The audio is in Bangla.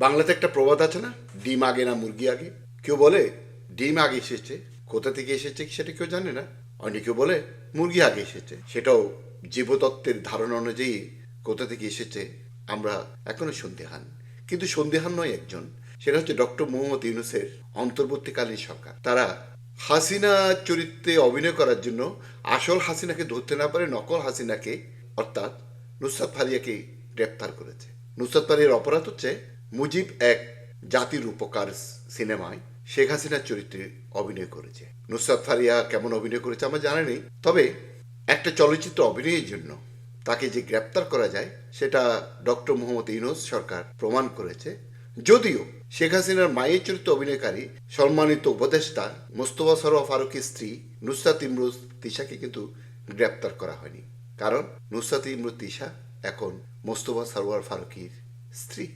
বাংলাতে একটা প্রবাদ আছে না, ডিম আগে না মুরগি আগে। কেউ বলে ডিম আগে এসেছে, কোথা থেকে এসেছে সেটা কেউ জানে না। অনেকেও বলে মুরগি আগে এসেছে, সেটাও জীবতত্ত্বের ধারণা অনুযায়ী কোথা থেকে এসেছে আমরা এখনো সন্দেহান। কিন্তু সন্দেহান নয় একজন, সেটা হচ্ছে ডক্টর মোহাম্মদ ইউনূসের অন্তর্বর্তীকালীন সরকার। তারা হাসিনা চরিত্রে অভিনয় করার জন্য আসল হাসিনাকে ধরতে না পারে নকল হাসিনাকে অর্থাৎ নুসরাত ফারিয়াকে গ্রেপ্তার করেছে। নুসরাত ফারিয়ার অপরাধ হচ্ছে মুজিব এক জাতির উপকার সিনেমায় শেখ হাসিনার চরিত্রে অভিনয় করেছে। নুসরাত ফারিয়া কেমন অভিনয় করেছে আমার জানা নেই, তবে একটা চলচ্চিত্র অভিনয়ের জন্য তাকে যে গ্রেপ্তার করা যায় সেটা ডক্টর মোহাম্মদ ইউনূস সরকার প্রমাণ করেছে। যদিও শেখ হাসিনার মায়ের চরিত্রে অভিনয়কারী সম্মানিত উপদেষ্টা মোস্তফা সরোয়ার ফারুকের স্ত্রী নুসরাত ইমরোজ তিশাকে কিন্তু গ্রেপ্তার করা হয়নি, কারণ নুসরাত ইমরোজ তিশা এখন মোস্তফা সরোয়ার ফারুকের স্ত্রী।